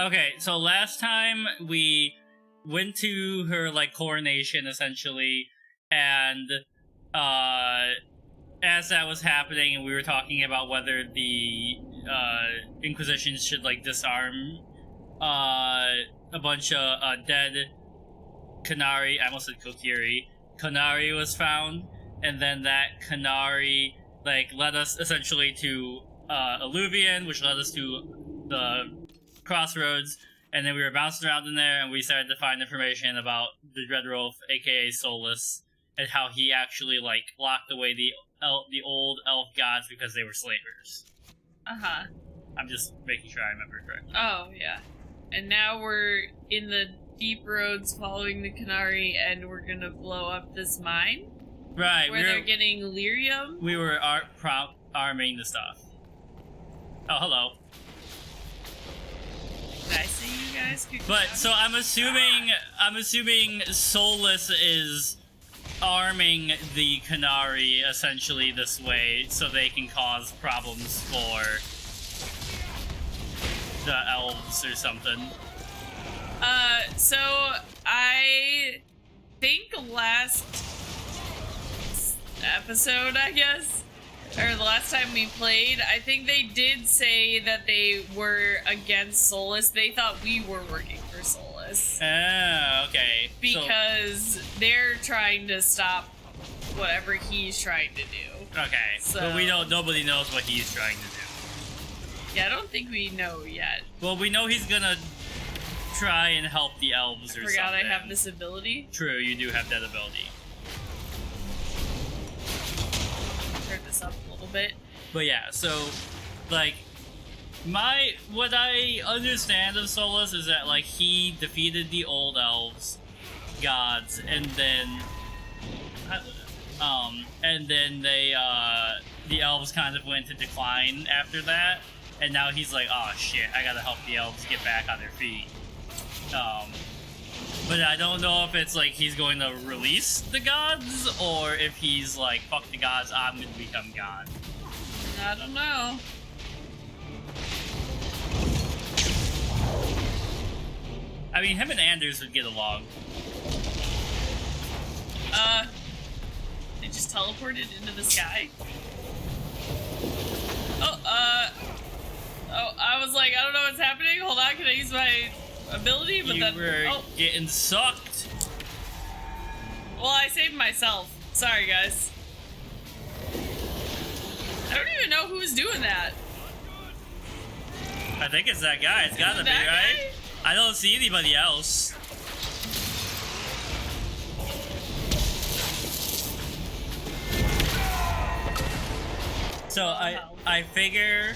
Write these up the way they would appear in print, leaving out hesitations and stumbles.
Okay, so last time we went to her, like, coronation, essentially, and, as that was happening, and we were talking about whether the, Inquisition should, like, disarm, a bunch of, dead Canary, I almost said Kokiri. Canary was found, and then that Canary, like, led us, essentially, to, Alluvian, which led us to the Crossroads, and then we were bouncing around in there, and we started to find information about the Dreadwolf, aka Solus, and how he actually, like, locked away the old elf gods because they were slavers. Uh-huh. I'm just making sure I remember correctly. Oh, yeah. And now we're in the deep roads following the Canary, and we're gonna blow up this mine? Right. Where they're getting lyrium? We were arming the stuff. Oh, hello. Did I see you guys? But, so I'm assuming Solus is arming the Canary, essentially, this way, so they can cause problems for the elves or something. So I think last episode, I guess, or the last time we played, I think they did say that they were against Solus. They thought we were working for Solus. Okay. Because they're trying to stop whatever he's trying to do. Okay. So, but nobody knows what he's trying to do. Yeah, I don't think we know yet. Well, we know he's gonna try and help the elves or something. Forgot I have this ability. True, you do have that ability. Turn this up a little bit. But yeah, so, like, what I understand of Solus is that, like, he defeated the old elves gods, and then they, the elves kind of went to decline after that, and now he's like, oh shit, I gotta help the elves get back on their feet. But I don't know if it's like he's going to release the gods, or if he's like, fuck the gods, I'm gonna become god. I don't know. I mean, him and Anders would get along. They just teleported into the sky. I was like, I don't know what's happening. Hold on, can I use my ability? But you were getting sucked. Well, I saved myself. Sorry, guys. I don't even know who's doing that. I think it's that guy. It's gotta be, right? I don't see anybody else. So I figure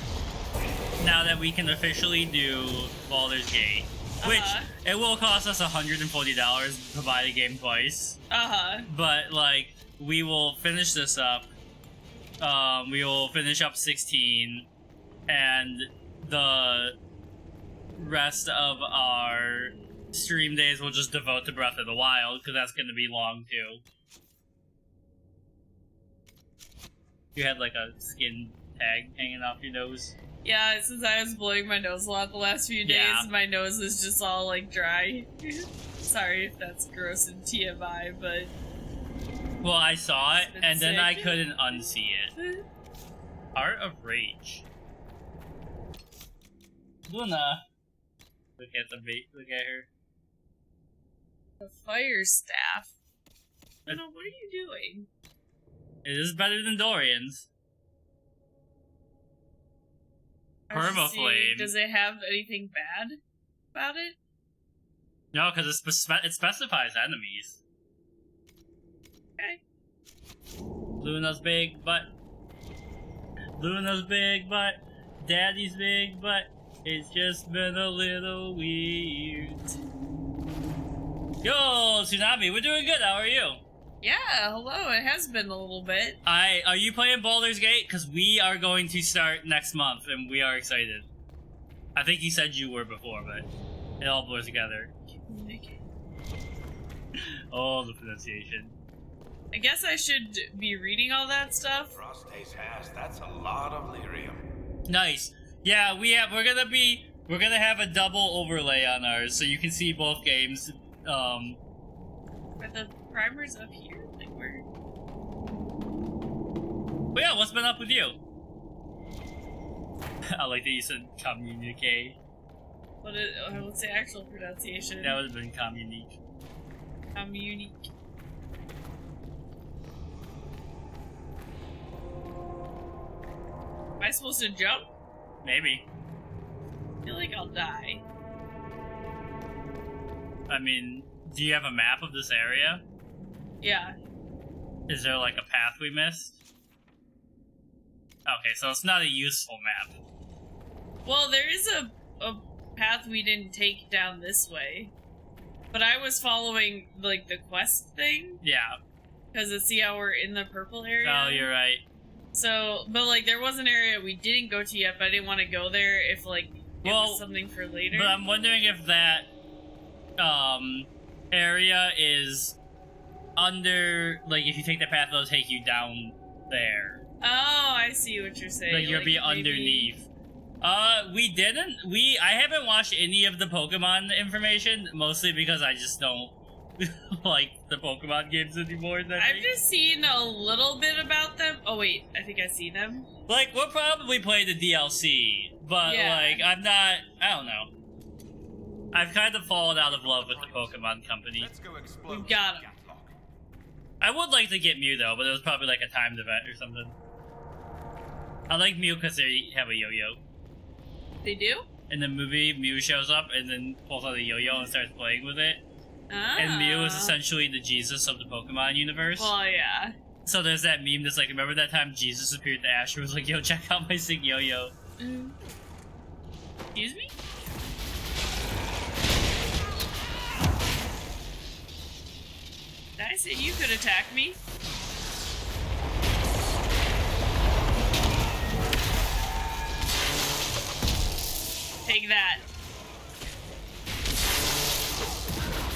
now that we can officially do Baldur's Gate, which it will cost us $140 to buy the game twice. But like we will finish this up. We will finish up 16, and the rest of our stream days we'll just devote to Breath of the Wild, because that's going to be long too. You had like a skin tag hanging off your nose. Yeah, since I was blowing my nose a lot the last few days, my nose is just all like dry. Sorry if that's gross and TMI, but... Well, I saw it, and then I couldn't unsee it. Art of Rage. Luna. Look at her. The fire staff. Luna, what are you doing? It is better than Dorian's. Permaflame. Does it have anything bad about it? No, because it specifies enemies. Okay. Luna's big butt. Luna's big butt. Daddy's big butt. It's just been a little weird. Yo, Tsunami, we're doing good. How are you? Yeah, hello. It has been a little bit. Are you playing Baldur's Gate? Because we are going to start next month, and we are excited. I think you said you were before, but it all blurs together. Oh, the pronunciation. I guess I should be reading all that stuff. Frostace has. That's a lot of lyrium. Nice. Yeah, we're We're gonna have a double overlay on ours, so you can see both games. Are the primers up here? Like where? But yeah, what's been up with you? I like that you said communique. What's the actual pronunciation? That would have been communique. Communique. Am I supposed to jump? Maybe. I feel like I'll die. I mean, do you have a map of this area? Yeah. Is there like a path we missed? Okay, so it's not a useful map. Well, there is a path we didn't take down this way. But I was following, like, the quest thing. Yeah. Because see how we're in the purple area? Oh, you're right. So, but, like, there was an area we didn't go to yet, but I didn't want to go there if, like, it was something for later. But I'm wondering if that, area is under, like, if you take the path, it'll take you down there. Oh, I see what you're saying. Like, you'll be underneath. I haven't watched any of the Pokemon information, mostly because I just don't like the Pokemon games anymore. I've just seen a little bit about them. Oh wait, I think I see them. Like, we'll probably play the DLC, but like, I don't know. I've kind of fallen out of love with the Pokemon company. Let's go explode. We've got them. I would like to get Mew though, but it was probably like a timed event or something. I like Mew because they have a yo-yo. They do? In the movie, Mew shows up and then pulls out a yo-yo and starts playing with it. Ah. And Mew is essentially the Jesus of the Pokemon universe. Well, yeah. So there's that meme that's like, remember that time Jesus appeared to Ash and was like, yo, check out my sick yo-yo. Excuse me? Did I say you could attack me? Take that.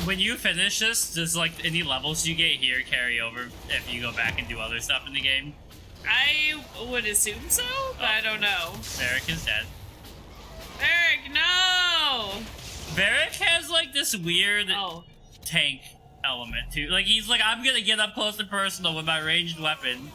When you finish this, does like any levels you get here carry over if you go back and do other stuff in the game? I would assume so, but I don't know. Varric is dead. Varric, no! Varric has like this weird tank element too. Like he's like, I'm gonna get up close and personal with my ranged weapon.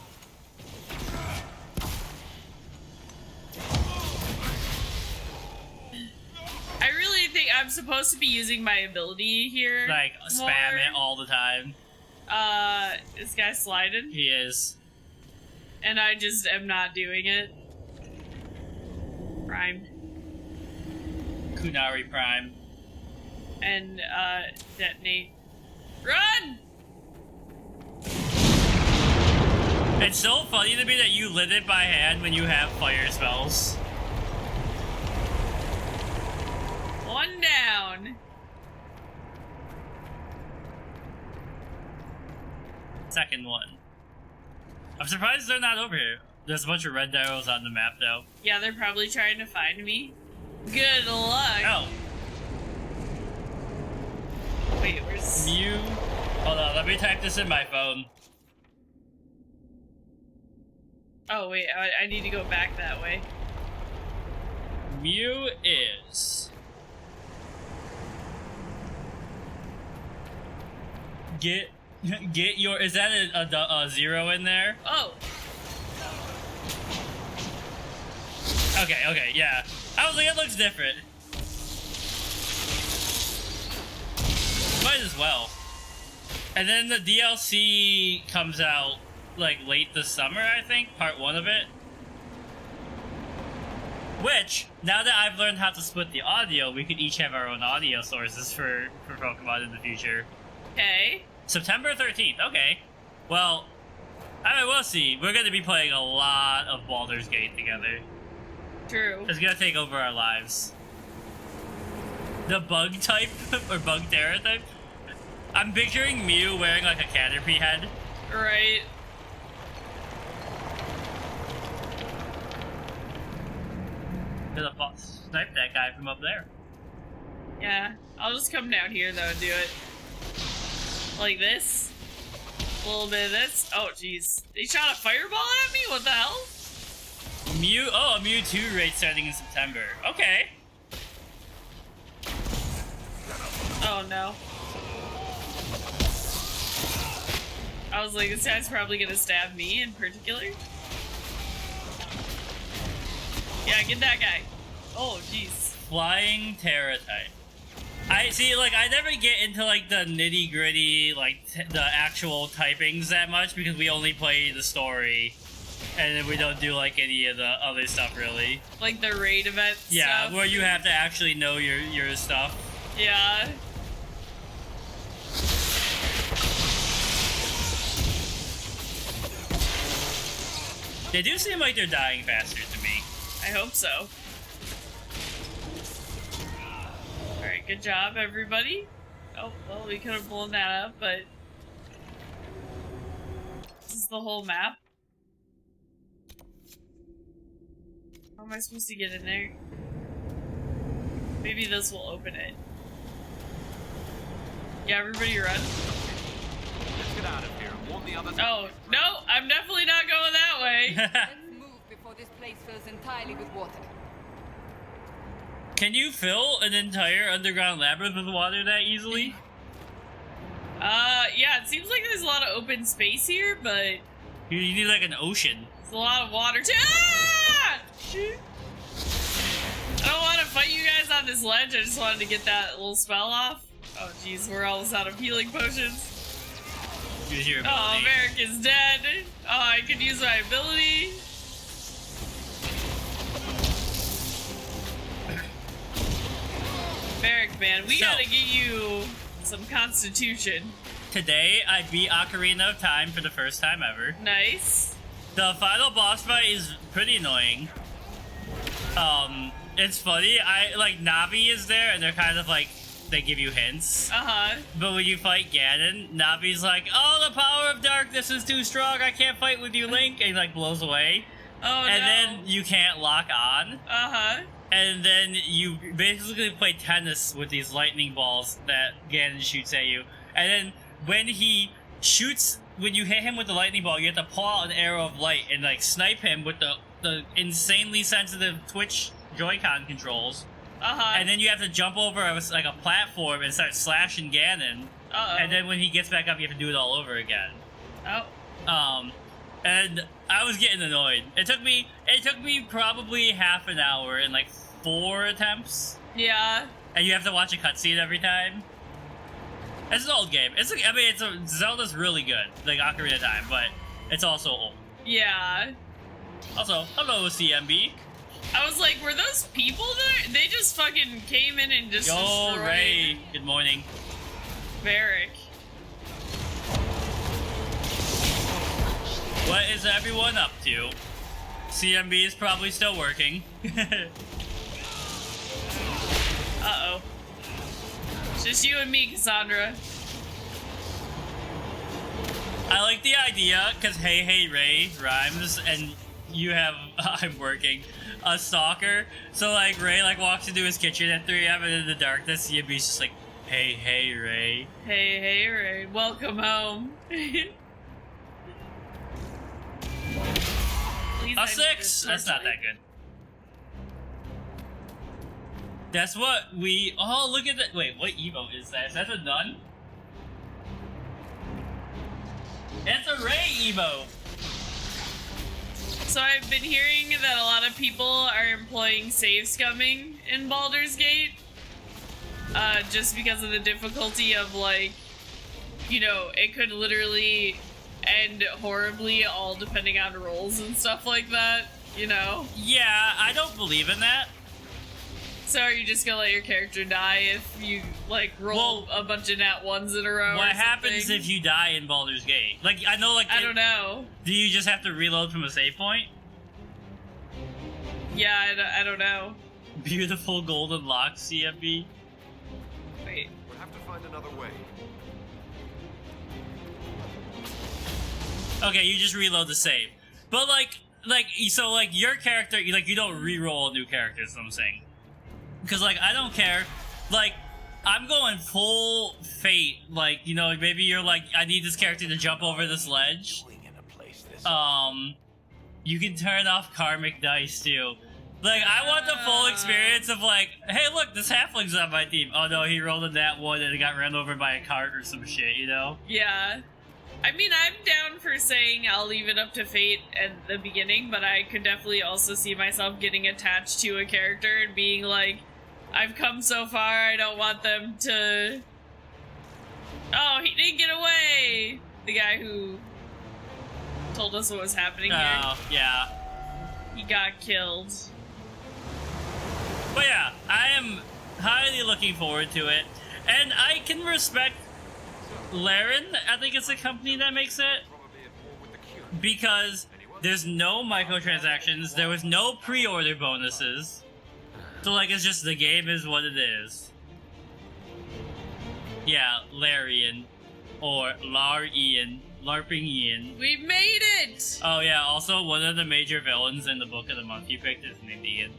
I really think I'm supposed to be using my ability here. Like, spam it all the time. This guy's sliding? He is. And I just am not doing it. Prime. Kunari Prime. And, detonate. Run! It's so funny to me that you lit it by hand when you have fire spells. One down. Second one. I'm surprised they're not over here. There's a bunch of red arrows on the map, though. Yeah, they're probably trying to find me. Good luck. Oh. Wait, where's... Mew? Hold on, let me type this in my phone. Oh, wait, I need to go back that way. Mew is... Get your... Is that a zero in there? Oh. Okay, yeah. I was like, it looks different. Might as well. And then the DLC comes out, like, late this summer, I think? Part 1 of it. Which, now that I've learned how to split the audio, we could each have our own audio sources for Pokemon in the future. Okay. September 13th, okay. Well, I mean, we'll see. We're going to be playing a lot of Baldur's Gate together. True. It's going to take over our lives. The bug type, or bug terror type. I'm picturing Mew wearing like a Caterpie head. Right. Gonna snipe that guy from up there. Yeah, I'll just come down here though and do it. Like this. A little bit of this. Oh, jeez. They shot a fireball at me? What the hell? A Mewtwo raid starting in September. Okay. no. I was like, this guy's probably gonna stab me in particular. Yeah, get that guy. Oh, jeez. Flying Terra type. I see, like, I never get into, like, the nitty-gritty, like, the actual typings that much because we only play the story. And then we don't do, like, any of the other stuff, really. Like the raid event stuff? Where you have to actually know your stuff. Yeah. They do seem like they're dying faster to me. I hope so. Alright, good job, everybody. Oh, well, we could have blown that up, but... This is the whole map? How am I supposed to get in there? Maybe this will open it. Yeah, everybody run. Let's get out of here. Warn the others. Oh, no, I'm definitely not going that way. Let's move before this place fills entirely with water. Can you fill an entire underground labyrinth with water that easily? Yeah, it seems like there's a lot of open space here, but... You need, like, an ocean. There's a lot of water too. Ah! I don't want to fight you guys on this ledge, I just wanted to get that little spell off. Oh jeez, we're almost out of healing potions. Use your ability. Oh, Merrick is dead. Oh, I could use my ability. Merrick, man, we gotta get you some constitution. Today, I beat Ocarina of Time for the first time ever. Nice. The final boss fight is pretty annoying. It's funny, Navi is there, and they're kind of like, they give you hints. Uh-huh. But when you fight Ganon, Navi's like, oh, the power of darkness is too strong, I can't fight with you, Link, and he, like, blows away. Oh, and no. then you can't lock on. Uh-huh. And then you basically play tennis with these lightning balls that Ganon shoots at you. And then when he shoots, when you hit him with the lightning ball, you have to pull out an arrow of light and, like, snipe him with the insanely sensitive Twitch Joy-Con controls. Uh-huh. And then you have to jump over a platform and start slashing Ganon. Uh-oh. And then when he gets back up, you have to do it all over again. Oh. And I was getting annoyed. It took me probably half an hour and like 4 attempts. Yeah. And you have to watch a cutscene every time. It's an old game. Zelda's really good, like Ocarina of Time, but it's also old. Yeah. Also, hello CMB. I was like, were those people there? They just fucking came in and just Yo, destroyed Ray. Good morning. Varric. What is everyone up to? CMB is probably still working. Uh-oh. It's just you and me, Cassandra. I like the idea, because Hey Hey Ray rhymes, and you have, I'm working, a stalker. So, like, Ray, like, walks into his kitchen at 3 AM, and in the darkness, CMB's just like, Hey Hey Ray. Hey, hey, Ray. Welcome home. Please, A 6? That's not that good. That's what we... Oh, look at that. Wait, what Evo is that? Is that a nun? It's a Ray Evo. So I've been hearing that a lot of people are employing save scumming in Baldur's Gate. Just because of the difficulty of, like, you know, it could literally end horribly all depending on rolls and stuff like that, you know? Yeah, I don't believe in that. So are you just gonna let your character die if you, like, roll a bunch of nat ones in a row? What happens if you die in Baldur's Gate? Like, I know, like... I don't know. Do you just have to reload from a save point? Yeah, I don't know. Beautiful golden lock, CMB. Wait. We'll have to find another way. Okay, you just reload the save. But, so, your character, you don't re-roll a new character, is what I'm saying. Because, I don't care. I'm going full fate. Maybe you're like, I need this character to jump over this ledge. You can turn off karmic dice, too. Like, I want the full experience of like, hey, look, this halfling's on my team. Oh no, he rolled a nat 1 and got ran over by a cart or some shit, you know? Yeah. I mean, I'm down for saying I'll leave it up to fate at the beginning, but I could definitely also see myself getting attached to a character and being like, I've come so far, I don't want them to... Oh, he didn't get away! The guy who told us what was happening here. Oh, yeah. He got killed. But yeah, I am highly looking forward to it. And I can respect Laren, I think it's the company that makes it. Because there's no microtransactions, there was no pre-order bonuses. So like, it's just the game is what it is. Yeah, Larian. Or Lar-Ian. LARPing Ian. We made it! Oh yeah, also one of the major villains in the Book of the Month you picked is named Ian.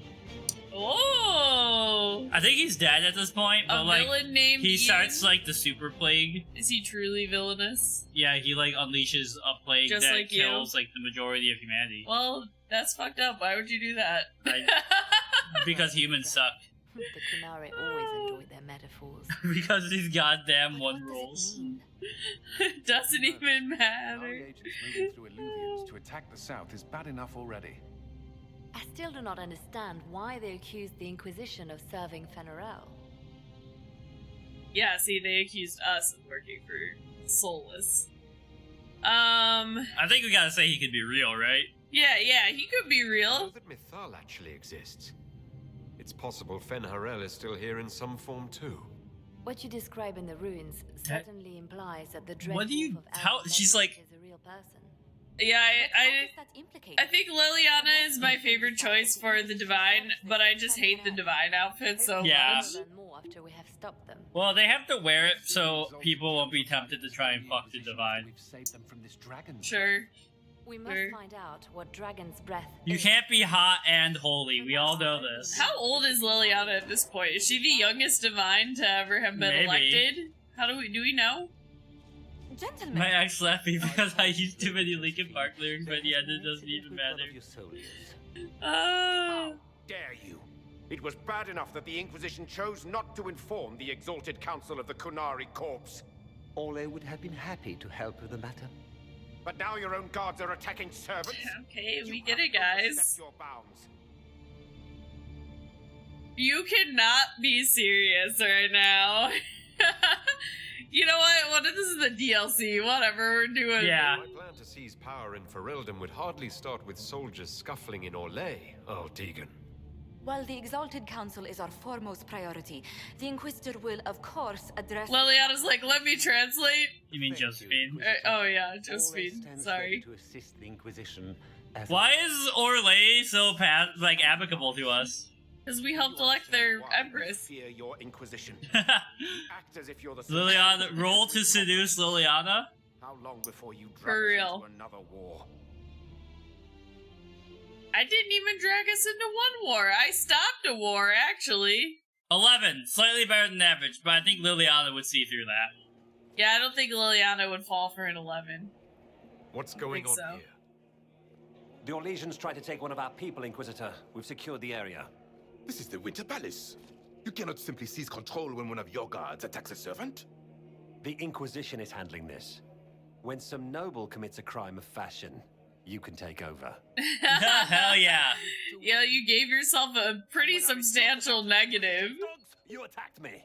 Oh! I think he's dead at this point, but A like villain named he Ian? starts like the super plague. Is he truly villainous? Yeah, he like unleashes a plague Just that like you? kills like the majority of humanity. Well, that's fucked up. Why would you do that? Because humans suck. The Kunari always enjoy their metaphors. Because these goddamn What one does it rules. mean? Doesn't even Kunari matter. agents moving through Illuvians to attack the south is bad enough already. I still do not understand why they accused the Inquisition of serving Fenarel. Yeah, see, they accused us of working for Soulless. I think we gotta say he could be real, right? Yeah, he could be Know real. that Mythal actually exists. It's possible Fenharel is still here in some form too. What you describe in the ruins certainly implies that the dread What do you- wolf of how- Alpha she's Metric like- is a real person. Yeah, But how does that implicate I think Liliana is my favorite choice for the Divine, but I just hate the Divine outfit so Yeah. much. We'll learn more after we have stopped them. Well, they have to wear it so people won't be tempted to try and fuck the divine. We've saved them from this dragon. Sure. We must Sure. find out what Dragon's Breath You is. can't be hot and holy. We all know this. How old is Liliana at this point? Is she the youngest Divine to ever have been Maybe. elected? Do we know? Gentlemen, My ex left me because I used too many Linkin Park lyrics by the end. It doesn't even matter. Oh. Dare you? It was bad enough that the Inquisition chose not to inform the Exalted Council of the Kunari Corps. Ole would have been happy to help with the matter. But now your own guards are attacking servants. Okay, we You get have it, to guys. accept your bounds. You cannot be serious right now. You know what? This is the DLC. Whatever, we're doing. Yeah. My plan to seize power in Ferelden would hardly start with soldiers scuffling in Orlais, Deegan. While the Exalted Council is our foremost priority, the Inquisitor will, of course, address... Liliana's like, let me translate. You mean Josephine? Oh yeah, Ole Josephine. stands Sorry. ready to assist the Inquisition as a- Why is Orlais so amicable to us? Because we helped elect their Why you Empress. fear your Inquisition. You act as if you're the... Liliana, roll to seduce Liliana. How long before you For drag us real. into another war? I didn't even drag us into one war. I stopped a war, actually. 11, slightly better than average, but I think Liliana would see through that. Yeah, I don't think Liliana would fall for an 11. What's going think on so. here? The Orlesians tried to take one of our people, Inquisitor. We've secured the area. This is the Winter Palace. You cannot simply seize control when one of your guards attacks a servant. The Inquisition is handling this. When some noble commits a crime of fashion, you can take over. Hell yeah. Yeah, you gave yourself a pretty substantial negative. Dogs, you attacked me.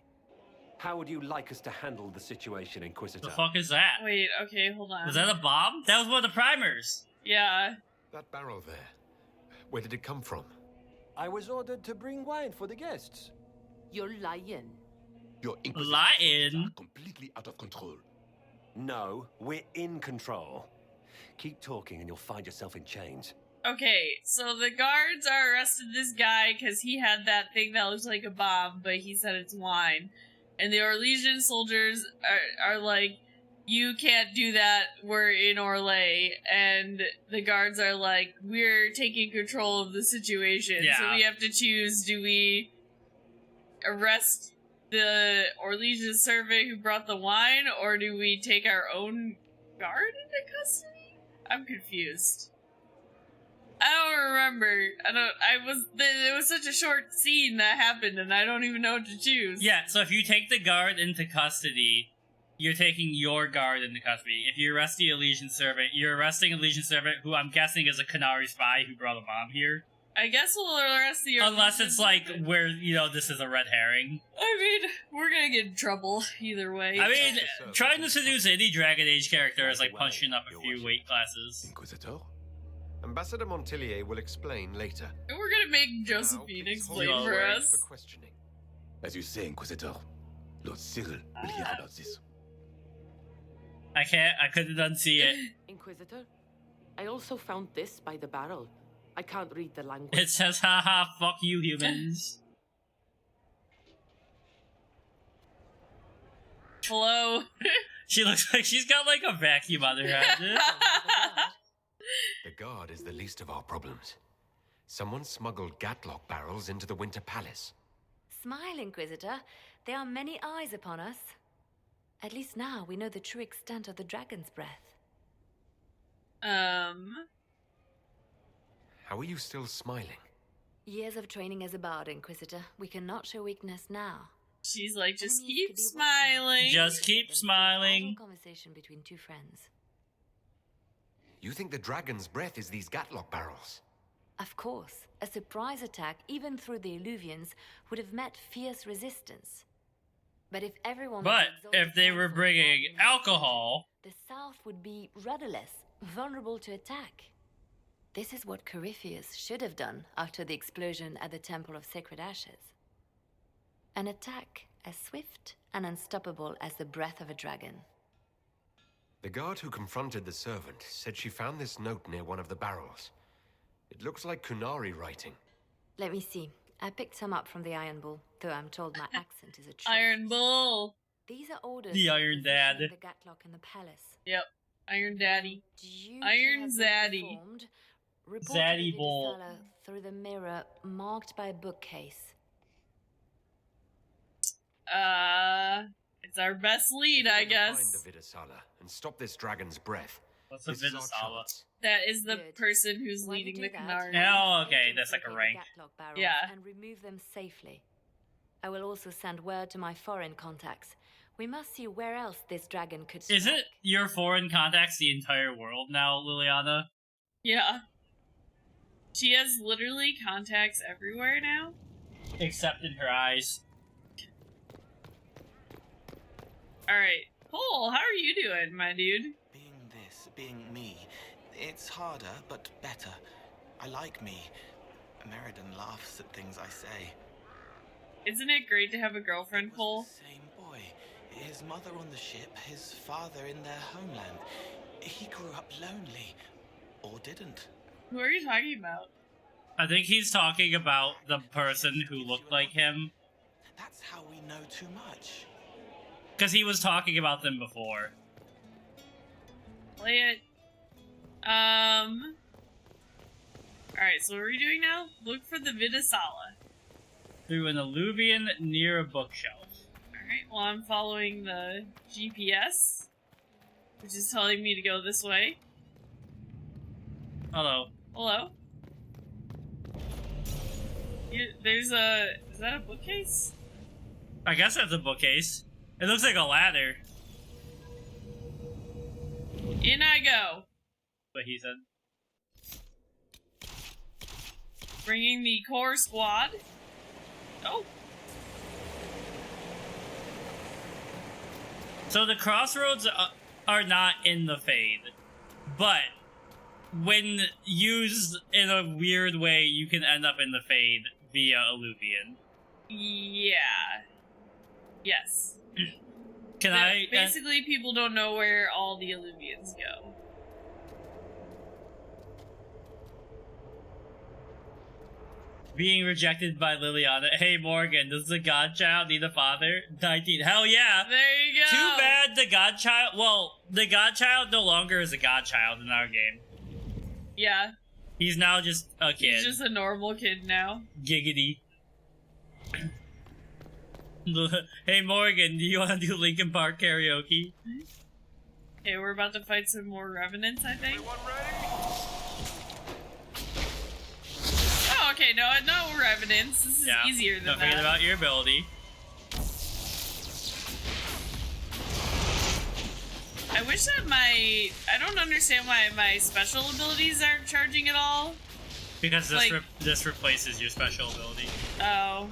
How would you like us to handle the situation, Inquisitor? The fuck is that? Wait, okay, hold on. Was that a bomb? That was one of the primers. Yeah. That barrel there. Where did it come from? I was ordered to bring wine for the guests. You're lying. Your Inquisition Lying. soldiers are completely out of control. No, we're in control. Keep talking and you'll find yourself in chains. Okay, so the guards are arrested this guy because he had that thing that looks like a bomb, but he said it's wine. And the Orlesian soldiers are like, you can't do that, we're in Orlais. And the guards are like, we're taking control of the situation. So Yeah. we have to choose, do we arrest the Orlesian servant who brought the wine, or do we take our own guard into custody? I'm confused. I don't remember. It was such a short scene that happened, and I don't even know what to choose. Yeah, so if you take the guard into custody, you're taking your guard into custody. If you arrest the Elysian servant, you're arresting a Legion servant who I'm guessing is a Qunari spy who brought a bomb here. I guess we'll arrest the Unless it's like where, this is a red herring. I mean, we're gonna get in trouble either way. I mean, trying to seduce any Dragon Age character is like punching up a few weight classes. Inquisitor? Ambassador Montillier will explain later. We're gonna make Josephine Now, explain hold for on us. for questioning. As you say, Inquisitor, Lord Cyril will hear about this. I couldn't unsee it. Inquisitor, I also found this by the barrel. I can't read the language. It says, haha, fuck you humans. Hello. She looks like she's got like a vacuum on her head. The guard is the least of our problems. Someone smuggled gatlock barrels into the Winter Palace. Smile, Inquisitor. There are many eyes upon us. At least now we know the true extent of the dragon's breath. How are you still smiling? Years of training as a bard, Inquisitor. We cannot show weakness now. She's like, just Enemies keep could be watching. smiling. Just keep smiling. Idle conversation between two friends. You think the dragon's breath is these gatlock barrels? Of course, a surprise attack, even through the Illuvians, would have met fierce resistance. But if everyone... But was exalted if they were council bringing guarding the alcohol... the South would be rudderless, vulnerable to attack. This is what Corypheus should have done after the explosion at the Temple of Sacred Ashes. An attack as swift and unstoppable as the breath of a dragon. The guard who confronted the servant said she found this note near one of the barrels. It looks like Qunari writing. Let me see. I picked some up from the Iron Bull, though I'm told my accent is a trick. Iron Bull. These are orders. The for Iron Dad. positioning the Gatlock in the palace. Yep. Iron Daddy. Due Iron to have been Zaddy. informed, report Zaddy to the Bull. Vidisala through the mirror marked by a bookcase. It's our best lead, I guess. Find the Vidisala and stop this dragon's breath. What's a This is our Vidisala? chance. That is the Good. person who's While you leading do the that, Qunari. Oh, okay, agents that's like a locate rank. the Gatlock barrels Yeah. and remove them safely. I will also send word to my foreign contacts. We must see where else this dragon could strike. Is it your foreign contacts the entire world now, Liliana? Yeah. She has literally contacts everywhere now. Except in her eyes. Alright. Cole, how are you doing, my dude? Being this, being me, it's harder, but better. I like me. Meriden laughs at things I say. Isn't it great to have a girlfriend, It Cole? was the same boy. His mother on the ship, his father in their homeland. He grew up lonely. Or didn't. Who are you talking about? I think he's talking about the person who looked like him. That's how we know too much. Because he was talking about them before. Play it. Alright, so what are we doing now? Look for the Vidisala. Through an alluvian near a bookshelf. Alright, well I'm following the GPS, which is telling me to go this way. Hello. Hello? There's a... is that a bookcase? I guess that's a bookcase. It looks like a ladder. In I go. What he said. Bringing the core squad. Oh. So the crossroads are not in the Fade, but when used in a weird way, you can end up in the Fade via alluvian. Yeah. Yes. Can I... Basically, people don't know where all the Illuvians go. Being rejected by Liliana. Hey Morgan, does the Godchild need a father? 19. Hell yeah! There you go! Too bad the Godchild... Well, the Godchild no longer is a Godchild in our game. Yeah. He's now just a kid. He's just a normal kid now. Giggity. Hey Morgan, do you want to do Linkin Park karaoke? Okay, we're about to fight some more revenants, I think. Okay, no revenants. This is easier than Don't that. forget about your ability. I wish that I don't understand why my special abilities aren't charging at all. Because this replaces your special ability. Oh.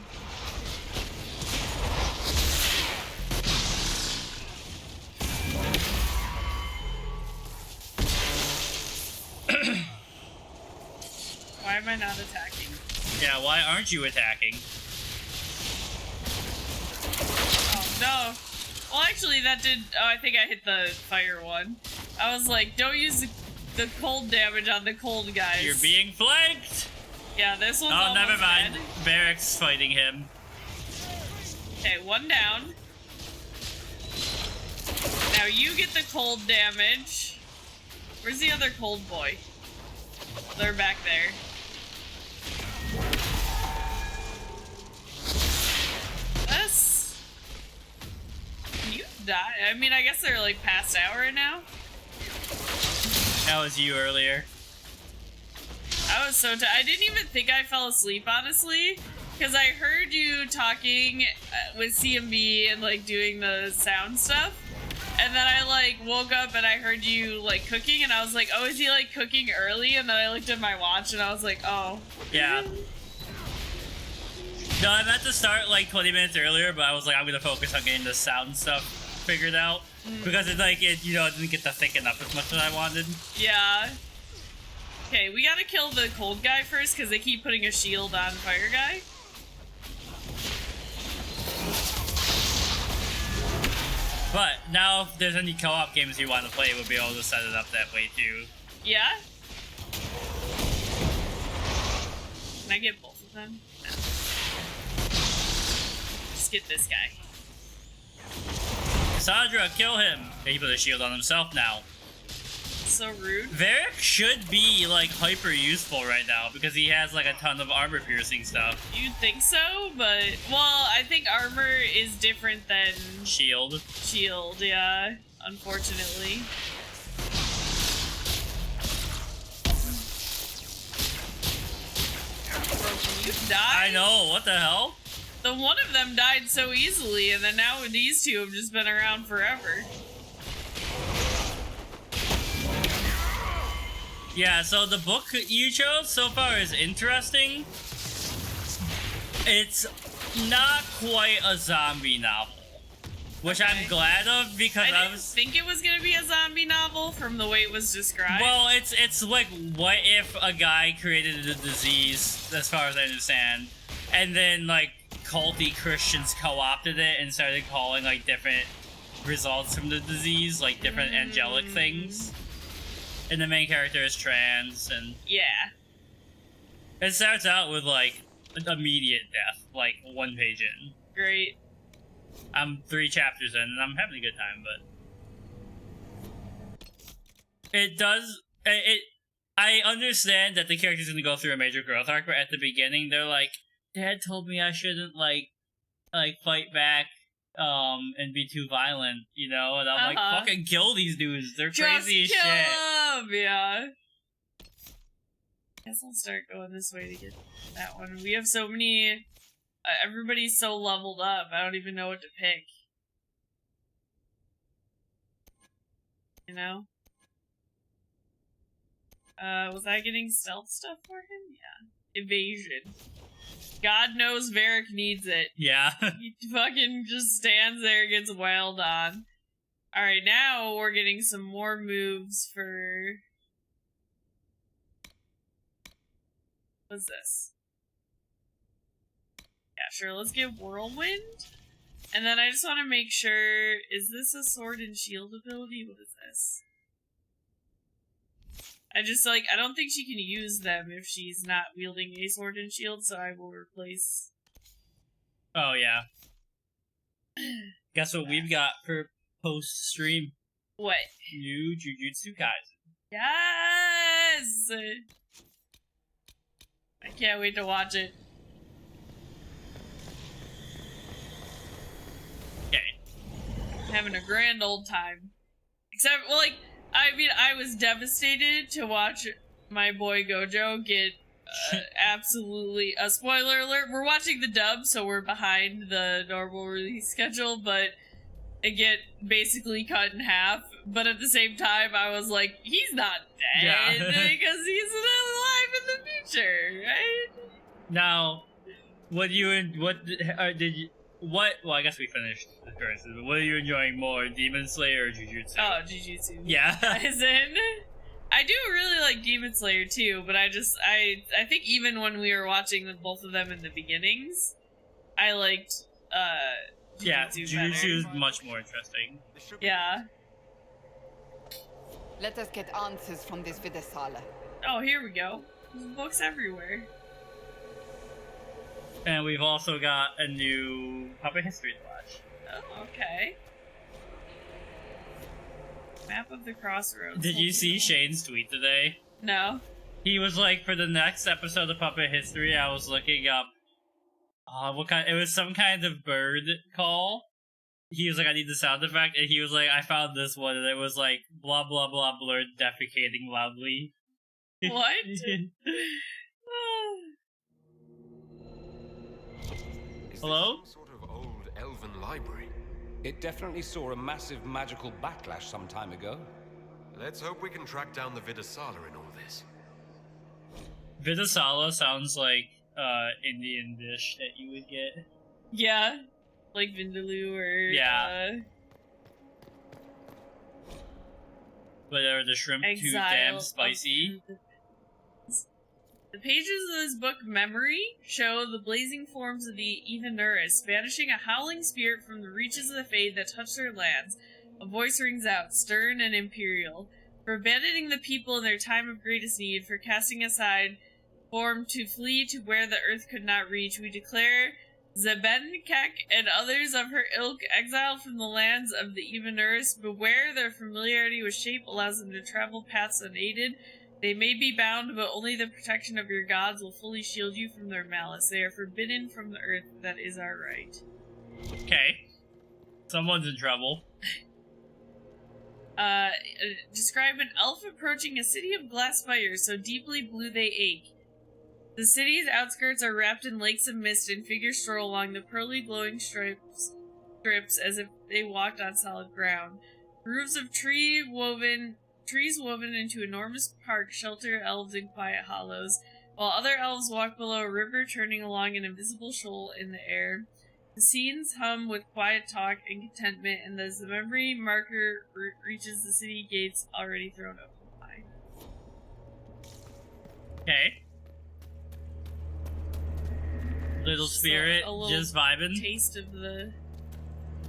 Why am I not attacking? Yeah, why aren't you attacking? Oh, no. Well, actually, that did... Oh, I think I hit the fire one. I was like, don't use the cold damage on the cold guys. You're being flanked! Yeah, this one's Oh, never almost mind. dead. Barrack's fighting him. Okay, one down. Now you get the cold damage. Where's the other cold boy? They're back there. This. Can you die? I mean, I guess they're like passed out right now. That was you earlier. I was so I didn't even think I fell asleep, honestly. Because I heard you talking with CMB and like doing the sound stuff. And then I like woke up and I heard you like cooking and I was like, oh, is he like cooking early? And then I looked at my watch and I was like, oh. Yeah. No, I meant to start like 20 minutes earlier, but I was like, I'm gonna focus on getting the sound stuff figured out. Because it didn't get to thicken up as much as I wanted. Yeah. Okay, we gotta kill the cold guy first because they keep putting a shield on fire guy. But now, if there's any co-op games you want to play, we'll be able to set it up that way too. Yeah? Can I get both of them? No. Just get this guy. Cassandra, kill him! He put a shield on himself now. So rude. Varric should be like hyper useful right now because he has like a ton of armor piercing stuff. You'd think so, but well, I think armor is different than Shield. Shield, yeah. Unfortunately. Bro, can you die? I know, what the hell? The one of them died so easily, and then now these two have just been around forever. Yeah, so the book you chose so far is interesting. It's not quite a zombie novel, which I'm glad of because I didn't think it was gonna be a zombie novel from the way it was described. Well, it's like, what if a guy created a disease, as far as I understand, and then like culty Christians co-opted it and started calling like different results from the disease, like different angelic things. And the main character is trans, and yeah, it starts out with like immediate death, like 1 page in. Great. I'm 3 chapters in, and I'm having a good time, but it does. I understand that the character's gonna go through a major growth arc, but at the beginning, they're like, "Dad told me I shouldn't like fight back." And be too violent, you know? And I'm like, fucking kill these dudes. They're crazy as shit. Them, yeah. Guess I'll start going this way to get that one. We have so many... everybody's so leveled up, I don't even know what to pick. You know? Was I getting stealth stuff for him? Yeah. Evasion. God knows Varric needs it. Yeah. He fucking just stands there, gets wailed on. Alright, now we're getting some more moves for... What's this? Yeah, sure, let's get Whirlwind. And then I just want to make sure... Is this a sword and shield ability? What is this? I just, like, I don't think she can use them if she's not wielding a sword and shield, so I will replace... Oh, yeah. Guess what we've got for post-stream? What? New Jujutsu Kaisen. Yes! I can't wait to watch it. Okay. Having a grand old time. Except, well, like, I mean, I was devastated to watch my boy Gojo get absolutely. A spoiler alert, we're watching the dub, so we're behind the normal release schedule, but it get basically cut in half. But at the same time, I was like, he's not dead, because he's alive in the future, right? Now, well, I guess we finished the choices, but what are you enjoying more, Demon Slayer or Jujutsu? Oh, Jujutsu. Yeah. As in, I do really like Demon Slayer too, but I think even when we were watching both of them in the beginnings, I liked Jujutsu Jujutsu is much more interesting. Yeah. Let us get answers from this Vidasala. Oh, here we go. There's books everywhere. And we've also got a new Puppet History to watch. Oh, okay. Map of the Crossroads. Did you see Shane's tweet today? No. He was like, for the next episode of Puppet History, I was looking up it was some kind of bird call. He was like, I need the sound effect, and he was like, I found this one, and it was like, blah blah blah blurred defecating loudly. What? Hello? Some sort of old elven library. It definitely saw a massive magical backlash some time ago. Let's hope we can track down the Vidasala in all this. Vidasala sounds like Indian dish that you would get. Yeah. Like Vindaloo or But are the shrimp too damn spicy? The pages of this book, Memory, show the blazing forms of the Evanuris, banishing a howling spirit from the reaches of the Fade that touch their lands. A voice rings out, stern and imperial, for abandoning the people in their time of greatest need, for casting aside form to flee to where the earth could not reach. We declare Zebenkek and others of her ilk exiled from the lands of the Evanuris. Beware, their familiarity with shape allows them to travel paths unaided. They may be bound, but only the protection of your gods will fully shield you from their malice. They are forbidden from the earth. That is our right. Okay. Someone's in trouble. Describe an elf approaching a city of glass fires, so deeply blue they ache. The city's outskirts are wrapped in lakes of mist, and figures stroll along the pearly glowing strips as if they walked on solid ground. Roofs of trees woven into enormous park shelter elves in quiet hollows, while other elves walk below a river turning along an invisible shoal in the air. The scenes hum with quiet talk and contentment, and as the memory marker reaches the city gates already thrown open wide. Okay. Little spirit, just vibing. Taste of the...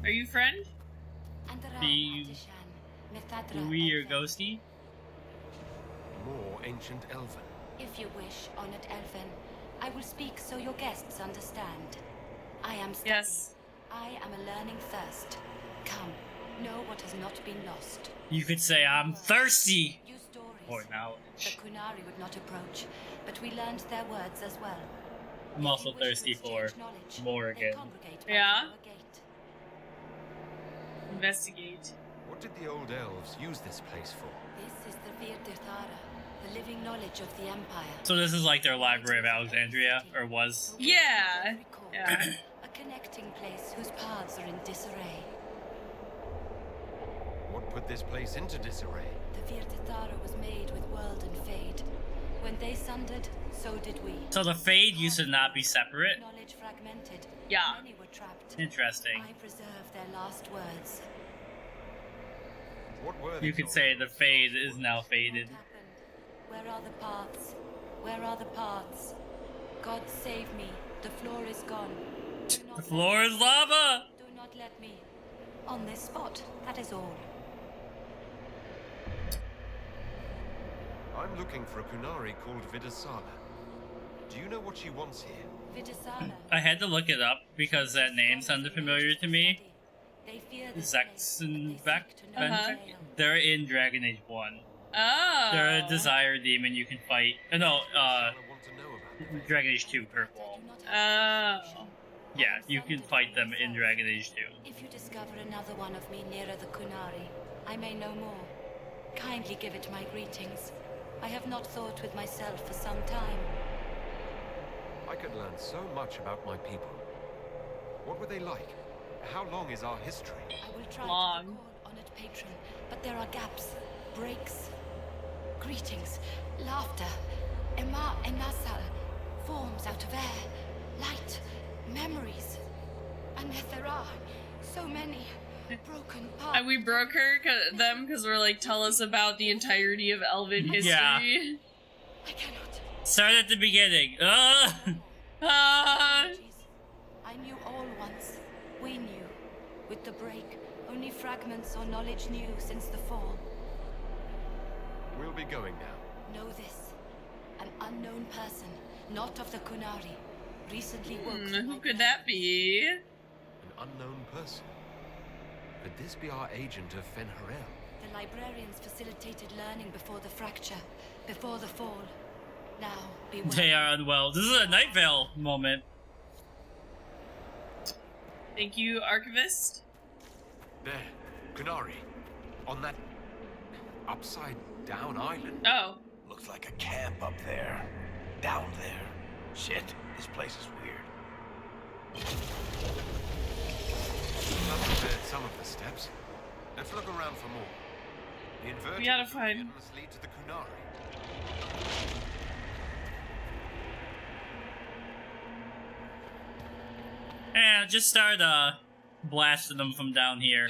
Are you friend? We or ghosty? More ancient elven. If you wish, honored elven, I will speak so your guests understand. I am studying. Yes. I am a learning thirst. Come, know what has not been lost. You could say I'm thirsty. Use stories. Or knowledge. The Kunari would not approach, but we learned their words as well. I'm also thirsty for more again. Yeah. Investigate. What did the old elves use this place for? This is the Virdirthara, the living knowledge of the Empire. So this is like their Library of Alexandria, or was? Yeah. Yeah. A connecting place whose paths are in disarray. What put this place into disarray? The Virdirthara was made with world and fade. When they sundered, so did we. So the Fade used to not be separate? Knowledge fragmented. Yeah. Many were trapped. Interesting. I preserve their last words. What were you could say the Fade is now faded. Where are the paths? Where are the paths? God save me. The floor is gone. The floor is lava! Do not let me. On this spot, that is all. I'm looking for a Kunari called Vidasala. Do you know what she wants here? Vidasala. I had to look it up because that name sounded familiar to me. Zexenbeck? They're in Dragon Age 1. Oh. They're a desire demon you can fight. No, Dragon Age 2, Kirkwall. Oh. Yeah, you can fight them in Dragon Age 2. If you discover another one of me nearer the Kunari, I may know more. Kindly give it my greetings. I have not thought with myself for some time. I could learn so much about my people. What were they like? How long is our history? I will try to Long. recall honored patron, but there are gaps, breaks. Greetings, laughter, Emma and Nasal, forms out of air, light, memories. And yet there are so many broken parts. And we broke them because we're like, tell us about the entirety of Elven history. Yeah. I cannot. Start at the beginning. I knew all once. We knew. With the break, only fragments or knowledge new since the fall. We'll be going now. Know this. An unknown person, not of the Kunari, recently woke. Who could that be? An unknown person? Could this be our agent of Fen'Harel? The librarians facilitated learning before the fracture, before the fall. Now, beware. They are unwell. This is a Night Vale moment. Thank you, Archivist. There, Kunari. On that upside-down island. Oh. Looks like a camp up there. Down there. Shit, this place is weird. I've cleared some of the steps. Let's look around for more. The inverted We gotta find. must lead to the Kunari. Yeah, just start blasting them from down here.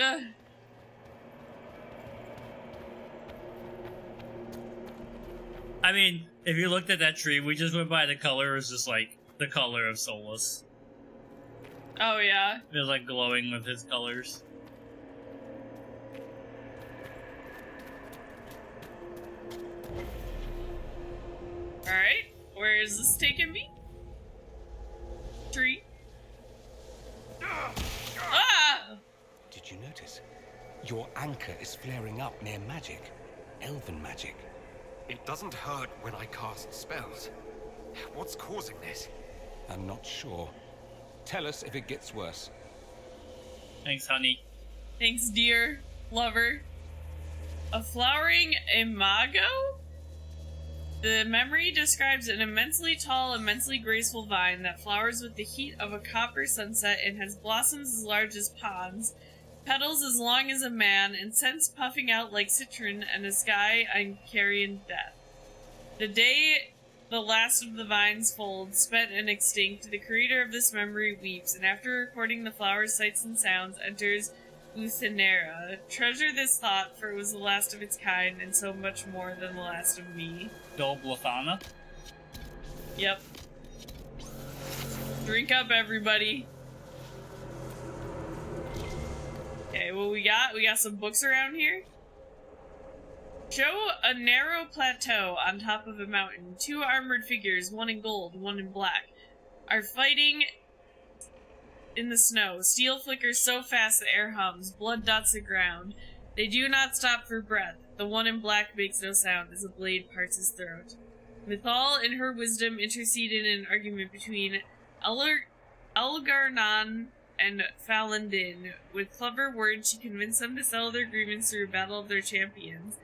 I mean, if you looked at that tree, we just went by the color, it was just like the color of Solus. Oh yeah. It was like glowing with his colors. Alright, where is this taking me? Tree. Ah! Did you notice? Your anchor is flaring up near magic. Elven magic. It doesn't hurt when I cast spells. What's causing this? I'm not sure. Tell us if it gets worse. Thanks, honey. Thanks, dear lover. A flowering imago? The memory describes an immensely tall, immensely graceful vine that flowers with the heat of a copper sunset and has blossoms as large as ponds, petals as long as a man, and scents puffing out like citron and a sky on carrion death. The day the last of the vine's folds, spent and extinct, the creator of this memory weeps, and after recording the flower's sights and sounds, enters Uthenera. Treasure this thought, for it was the last of its kind, and so much more than the last of me. Dolblathana? Yep. Drink up, everybody. Okay, what we got? We got some books around here. Show a narrow plateau on top of a mountain. Two armored figures, one in gold, one in black, are fighting in the snow. Steel flickers so fast the air hums. Blood dots the ground. They do not stop for breath. The one in black makes no sound as a blade parts his throat. Mithal, in her wisdom, interceded in an argument between Elgar'nan and Falandin. With clever words, she convinced them to settle their grievance through a battle of their champions.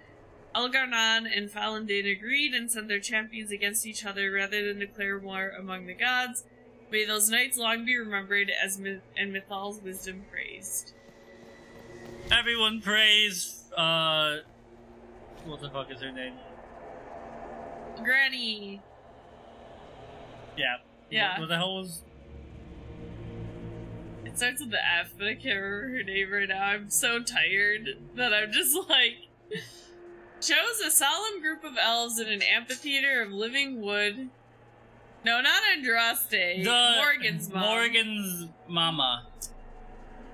Elgar'nan and Falandin agreed and sent their champions against each other rather than declare war among the gods. May those nights long be remembered as and Mithal's wisdom praised. Everyone praise, what the fuck is her name? Granny! Yeah. Yeah. What the hell was... It starts with the F, but I can't remember her name right now. I'm so tired that I'm just like... Shows a solemn group of elves in an amphitheater of living wood. No, not Andraste. Morgan's mom. Morgan's mama.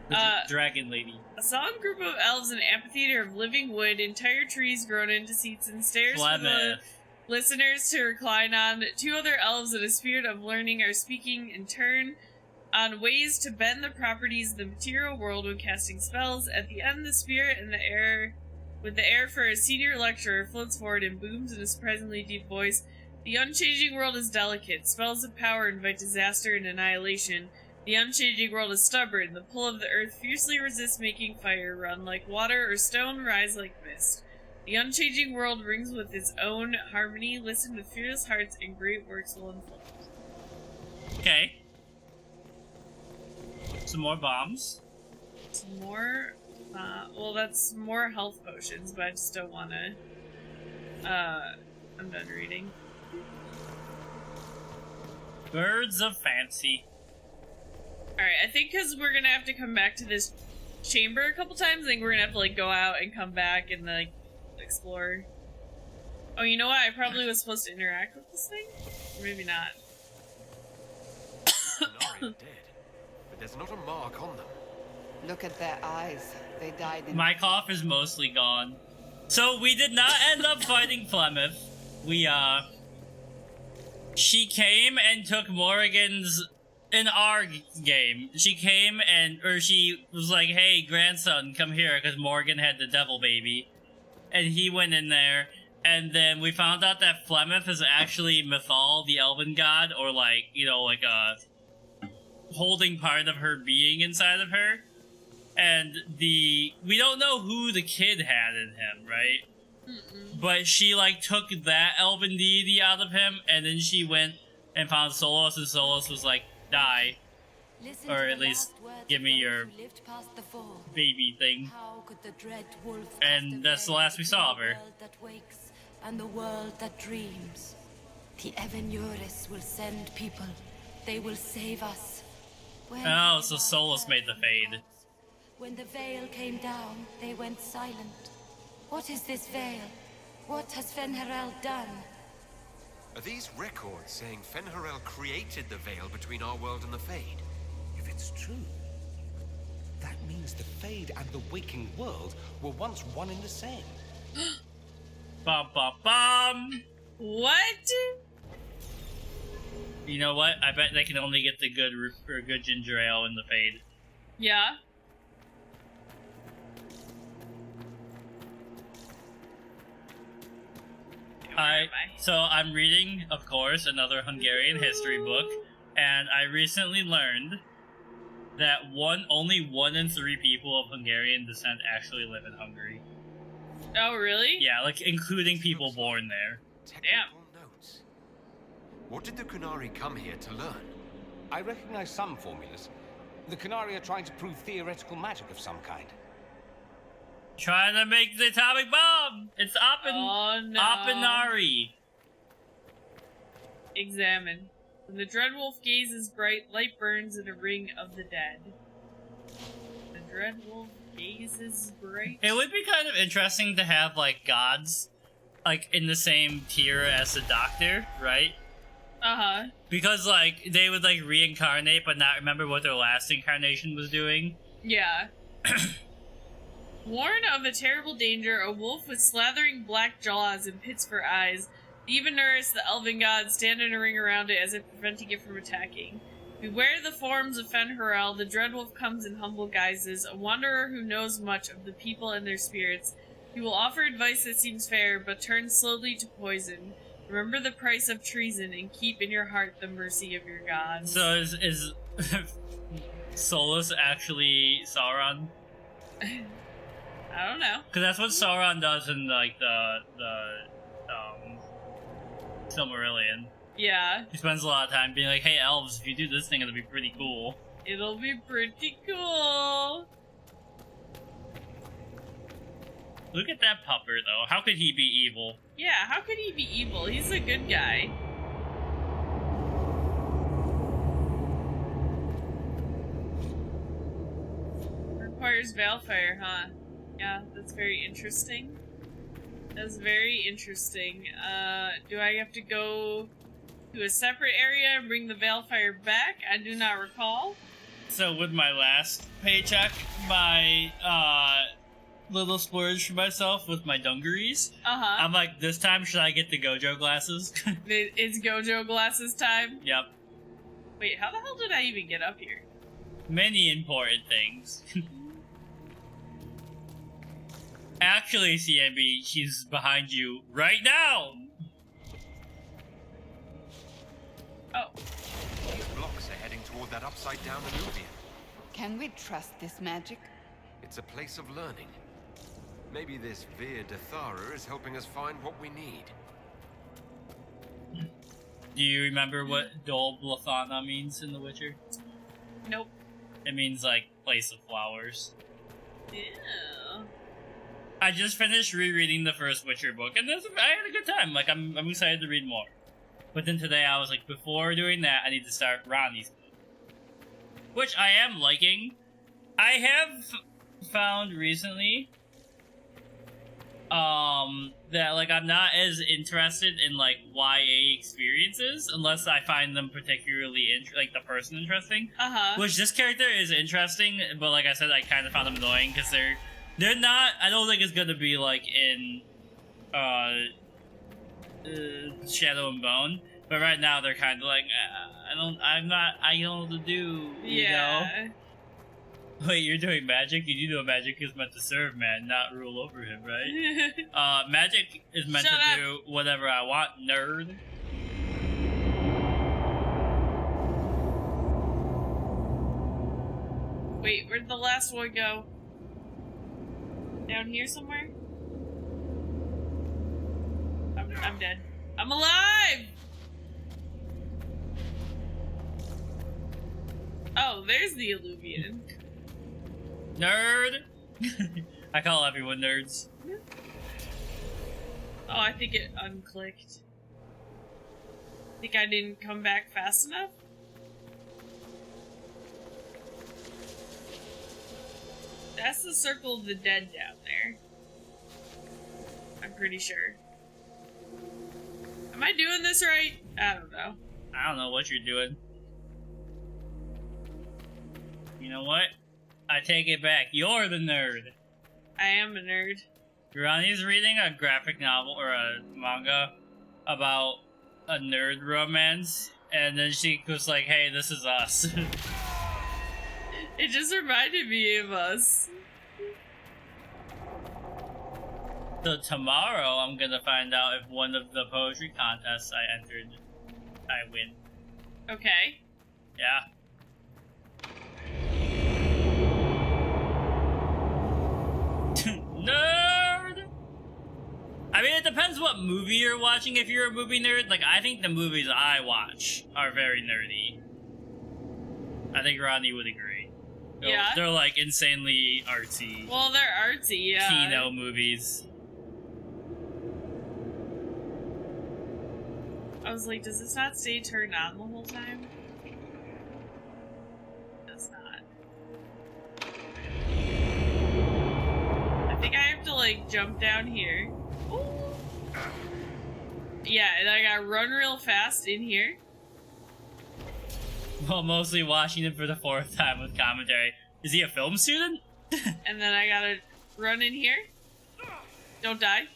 The dragon lady. A solemn group of elves in an amphitheater of living wood, entire trees grown into seats and stairs for the listeners to recline on. Two other elves in a spirit of learning are speaking in turn on ways to bend the properties of the material world when casting spells. At the end, the spirit in the air, with the air for a senior lecturer, floats forward and booms in a surprisingly deep voice. The unchanging world is delicate. Spells of power invite disaster and annihilation. The unchanging world is stubborn. The pull of the earth fiercely resists making fire run like water or stone rise like mist. The unchanging world rings with its own harmony. Listen with fearless hearts and great works will unfold. Okay. Some more bombs. Some more. Well, that's more health potions, but I just don't want to. I'm done reading. Birds of fancy. Alright, I think because we're gonna have to come back to this chamber a couple times, I think we're gonna have to, like, go out and come back and, like, explore. Oh, you know what? I probably was supposed to interact with this thing? Or maybe not. Nari are dead, but there's not a mark on them. Look at their eyes. They died in... My cough is mostly gone. So we did not end up fighting Flemeth. She came and took Morrigan's... In our game, she came and... Or she was like, hey, grandson, come here, because Morgan had the devil baby. And he went in there, and then we found out that Flemeth is actually Mythal, the elven god, or like, you know, like holding part of her being inside of her. And we don't know who the kid had in him, right? Mm-mm. But she, like, took that elven deity out of him, and then she went and found Solos, and Solos was like, die. Listen or to at the least last words give of me those your who lived past the fall. baby thing. How could the dread wolf And that's the last we saw of her. The world that wakes and the world that dreams. The Evenuris will send people. They will save us. When Oh, so Solus made the fade. When the veil came down, they went silent. What is this veil? What has Fen'Harel done? Are these records saying Fen'Harel created the veil between our world and the Fade? If it's true, that means the Fade and the waking world were once one and the same. Bum bum bum! What? You know what? I bet they can only get the good ginger ale in the Fade. Yeah. So I'm reading, of course, another Hungarian history book, and I recently learned that only 1 in 3 people of Hungarian descent actually live in Hungary. Oh, really? Yeah, like including people born there. Technical notes. What did the Kunari come here to learn? I recognize some formulas. The Kunari are trying to prove theoretical magic of some kind. Trying to make the atomic bomb! It's Oh, no. Opinari. Examine. When the Dreadwolf gazes bright, light burns in a ring of the dead. The Dreadwolf gazes bright. It would be kind of interesting to have, like, gods, like, in the same tier as the Doctor, right? Uh-huh. Because, like, they would, like, reincarnate but not remember what their last incarnation was doing. Yeah. Warned of a terrible danger, a wolf with slathering black jaws and pits for eyes, the Evenuris, the elven god, stand in a ring around it as if preventing it from attacking. Beware the forms of Fen'Harel, the Dreadwolf comes in humble guises, a wanderer who knows much of the people and their spirits. He will offer advice that seems fair, but turns slowly to poison. Remember the price of treason, and keep in your heart the mercy of your gods. So is Solus actually Sauron? I don't know. Because that's what Sauron does in, like, the Silmarillion. Yeah. He spends a lot of time being like, hey, elves, if you do this thing, it'll be pretty cool. It'll be pretty cool. Look at that pupper, though. How could he be evil? Yeah, how could he be evil? He's a good guy. Requires Balefire, huh? Yeah, that's very interesting. That's very interesting. Do I have to go to a separate area and bring the Balefire back? I do not recall. So with my last paycheck, my, little splurge for myself with my dungarees. Uh-huh. I'm like, this time should I get the Gojo glasses? It's Gojo glasses time? Yep. Wait, how the hell did I even get up here? Many important things. Actually, CMB, she's behind you right now! Oh. These blocks are heading toward that upside-down Illuvian. Can we trust this magic? It's a place of learning. Maybe this Vir Dathara is helping us find what we need. Do you remember what Dol Blathana means in The Witcher? Nope. It means, like, place of flowers. Yeah. I just finished rereading the first Witcher book, and I had a good time. Like, I'm excited to read more. But then today I was like, before doing that, I need to start Ronnie's book. Which I am liking. I have found recently that like I'm not as interested in like YA experiences unless I find them particularly like the person interesting. Which this character is interesting, but like I said, I kind of found them annoying because they're not. I don't think it's gonna be like in Shadow and Bone, but right now they're kind of like I don't know what to do. You know? Wait, you're doing magic? You do know magic is meant to serve man, not rule over him, right? Magic is meant to do whatever I want, nerd. Wait, where'd the last one go? Down here somewhere? I'm dead. I'm alive! Oh, there's the Illuvian. Nerd! I call everyone nerds. Oh, I think it unclicked. Think I didn't come back fast enough? That's the circle of the dead down there. I'm pretty sure. Am I doing this right? I don't know. I don't know what you're doing. You know what? I take it back. You're the nerd. I am a nerd. Ronnie's reading a graphic novel or a manga about a nerd romance, and then she was like, hey, this is us. It just reminded me of us. So tomorrow I'm gonna find out if one of the poetry contests I entered, I win. Okay. Yeah. Nerd! I mean, it depends what movie you're watching if you're a movie nerd. Like, I think the movies I watch are very nerdy. I think Ronnie would agree. Yeah. They're like insanely artsy. Well, they're artsy, yeah. Kino movies. I was like, does this not stay turned on the whole time? It does not. I think I have to, like, jump down here. Ooh. Yeah, and I gotta run real fast in here. Well, mostly watching him for the 4th time with commentary. Is he a film student? And then I gotta run in here. Don't die.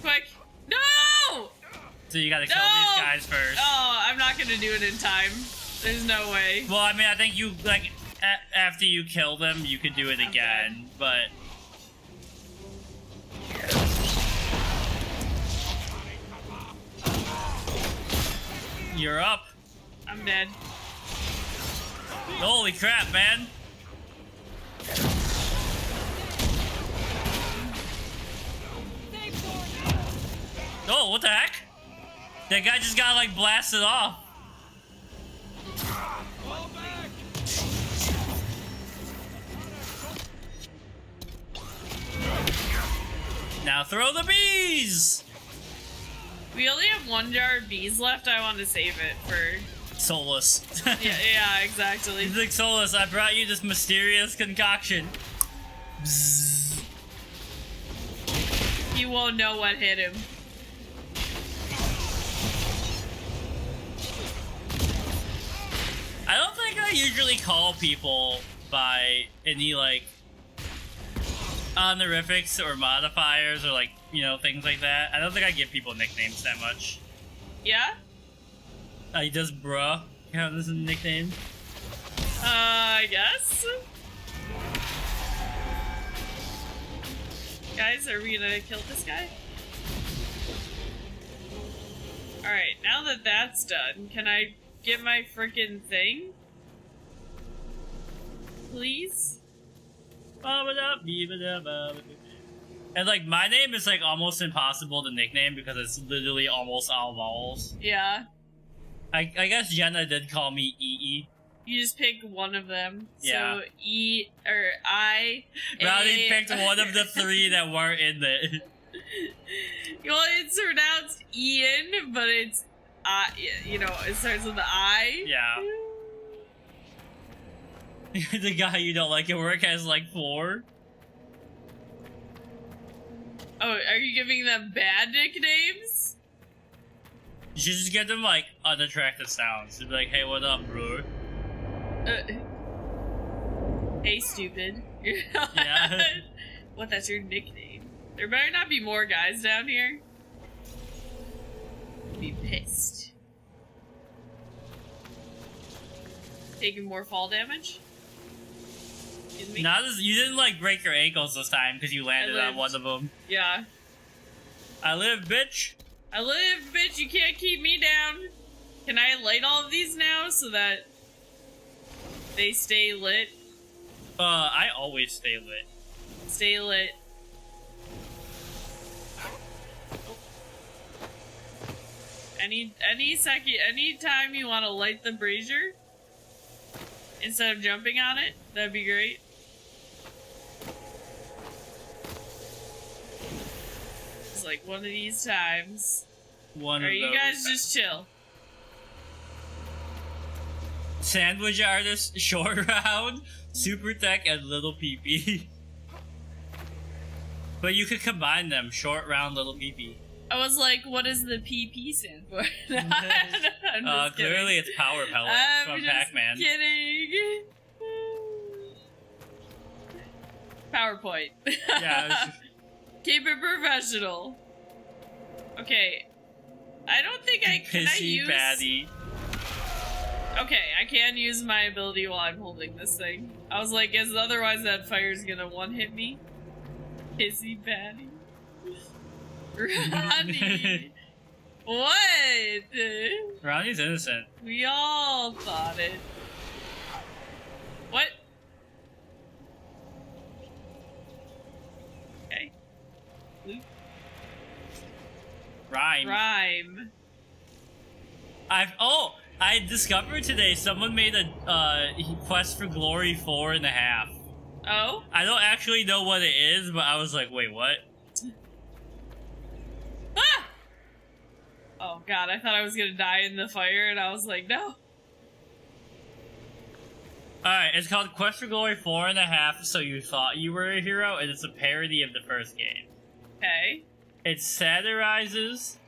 Quick. No! So you gotta kill these guys first. Oh, I'm not gonna do it in time. There's no way. Well, I mean, I think you, like, after you kill them, you could do it again, but... You're up. I'm dead. Holy crap, man. Oh, what the heck? That guy just got, like, blasted off. Now throw the bees! We only have 1 jar of bees left. I want to save it for... Solus. yeah, exactly. He's like, Solus, I brought you this mysterious concoction. Bzzz. He won't know what hit him. I don't think I usually call people by any, like, honorifics or modifiers or, like, you know, things like that. I don't think I give people nicknames that much. Yeah? Does bruh count as a nickname? I guess? Guys, are we gonna kill this guy? Alright, now that that's done, can I get my frickin' thing? Please? And like my name is like almost impossible to nickname because it's literally almost all vowels. Yeah. I guess Jenna did call me EE. You just pick one of them. Yeah. So E or I. Ronnie picked one of the three that weren't in it. Well, it's pronounced Ian, but it's you know, it starts with the I. Yeah. The guy you don't like at work has like 4. Oh, are you giving them bad nicknames? You should just get them like unattractive sounds. Just be like, hey, what up, bro? Hey, stupid. Yeah. What, that's your nickname? There better not be more guys down here. Be pissed. Taking more fall damage? Not as you didn't like break your ankles this time because you landed on one of them. Yeah. I live, bitch. I live, bitch. You can't keep me down. Can I light all of these now so that they stay lit? I always stay lit. Stay lit. Any time you want to light the brazier instead of jumping on it, that'd be great. It's like one of these times. One or of you those. guys just chill. Sandwich artist, short round, super tech, and little peepee. But you could combine them, short round, little peepee. I was like, what does the PP stand for? Clearly it's power pellet from Pac-Man. Kidding. PowerPoint. Yeah. Keep it professional. Okay. I don't think can I use... baddie. Okay, I can use my ability while I'm holding this thing. I was like, guess otherwise that fire's gonna one-hit me. Pissy baddie. Ronnie. What? Ronnie's innocent. We all thought it. What? Okay. Loop. Rhyme. I discovered today someone made a Quest for Glory 4.5. Oh? I don't actually know what it is, but I was like, wait, what? Ah! Oh god, I thought I was gonna die in the fire, and I was like, no. Alright, it's called Quest for Glory 4.5, So You Thought You Were a Hero, and it's a parody of the first game. Okay. It satirizes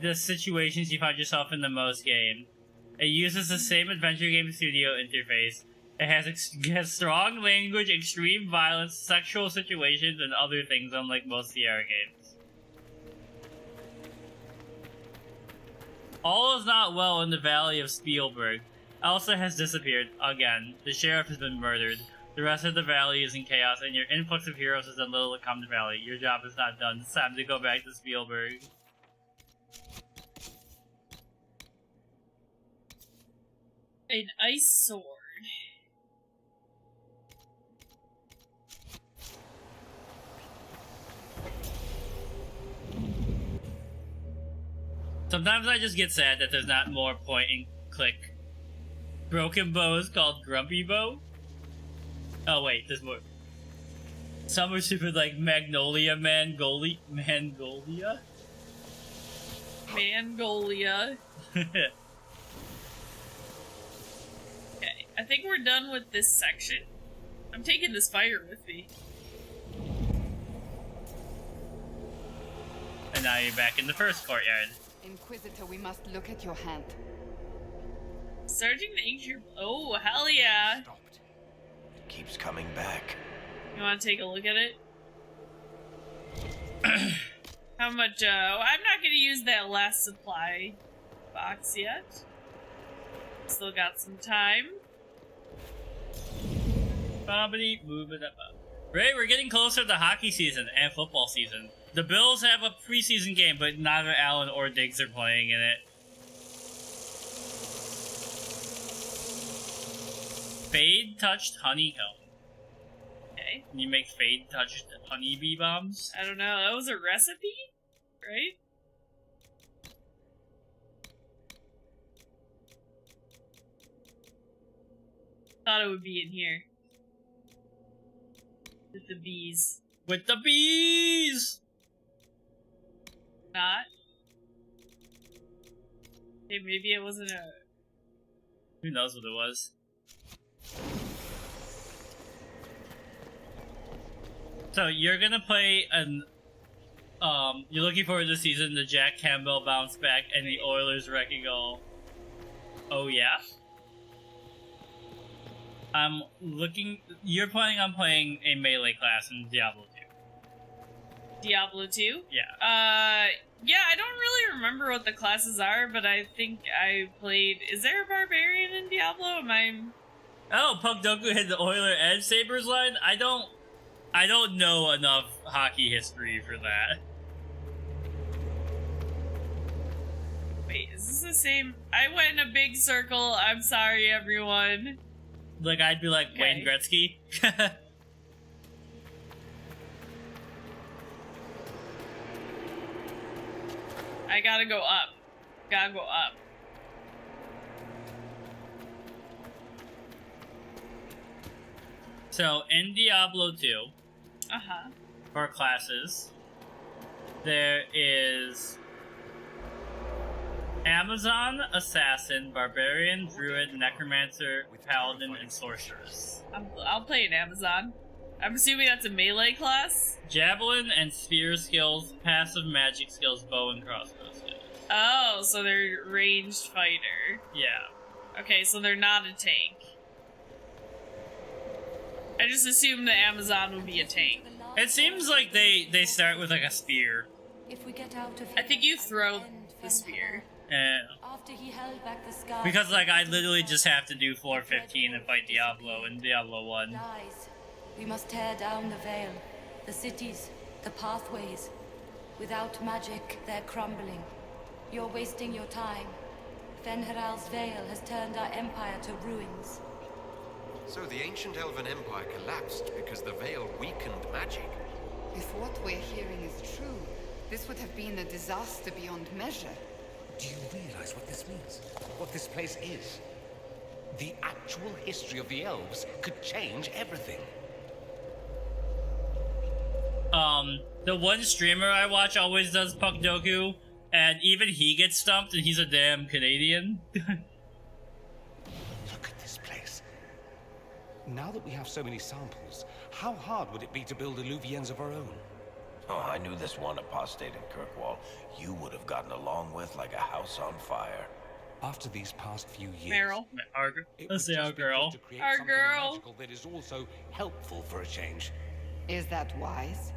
the situations you find yourself in the most game. It uses the same adventure game studio interface. It has strong language, extreme violence, sexual situations, and other things unlike most Sierra games. All is not well in the Valley of Spielberg. Elsa has disappeared, again. The sheriff has been murdered. The rest of the valley is in chaos, and your influx of heroes has done little to calm the valley. Your job is not done. It's time to go back to Spielberg. An ice sword. Sometimes I just get sad that there's not more point and click. Broken bow is called Grumpy Bow. Oh wait, there's more. Some are stupid like Magnolia Mangolia. Mangolia. Okay, I think we're done with this section. I'm taking this fire with me. And now you're back in the first courtyard. Inquisitor, we must look at your hand. Searching the ancient... Oh, hell yeah. It keeps coming back. You want to take a look at it? How much, I'm not gonna use that last supply box yet. Still got some time. Bobbity, move it up. Right, we're getting closer to hockey season and football season. The Bills have a preseason game, but neither Allen or Diggs are playing in it. Fade touched honeycomb. Okay. Can you make Fade touch honeybee bombs? I don't know. That was a recipe, right? Thought it would be in here. With the bees. With the bees! Not? Hey, maybe it wasn't a... Who knows what it was? So you're gonna play an you're looking forward to the season, the Jack Campbell bounce back and the Oilers wrecking all. Oh yeah? You're planning on playing a melee class in Diablo 2. Diablo 2? Yeah. Yeah, I don't really remember what the classes are, but I think I played... Is there a barbarian in Diablo? Oh, Pugdoku hit the Oiler and Sabres line? I don't know enough hockey history for that. Wait, is this the same? I went in a big circle. I'm sorry, everyone. Like, I'd be like, Okay. Wayne Gretzky? I gotta go up. Gotta go up. So, in Diablo 2, Uh-huh. for classes, there is Amazon, Assassin, Barbarian, Druid, Necromancer, Paladin, and Sorceress. I'll play an Amazon. I'm assuming that's a melee class? Javelin and Spear skills, passive magic skills, bow and crossbow skills. Oh, so they're ranged fighter. Yeah. Okay, so they're not a tank. I just assumed the Amazon would be a tank. It seems like they start with like a spear. If we get out of I think you throw the spear. After he held back the sky, Because like I literally just have to do floor 15 and fight Diablo in Diablo 1. lies. We must tear down the veil, the cities, the pathways. Without magic, they're crumbling. You're wasting your time. Fen'Haral's veil has turned our empire to ruins. So the ancient Elven Empire collapsed because the veil weakened magic. If what we're hearing is true, this would have been a disaster beyond measure. Do you realize what this means? What this place is? The actual history of the elves could change everything. The one streamer I watch always does Pugdoku, and even he gets stumped, and he's a damn Canadian. Look at this place. Now that we have so many samples, how hard would it be to build illuviens of our own? Oh, I knew this one apostate in Kirkwall you would have gotten along with like a house on fire. After these past few years, Meryl. Let's say our girl. Our girl. magical that is also helpful for a change. Is that wise?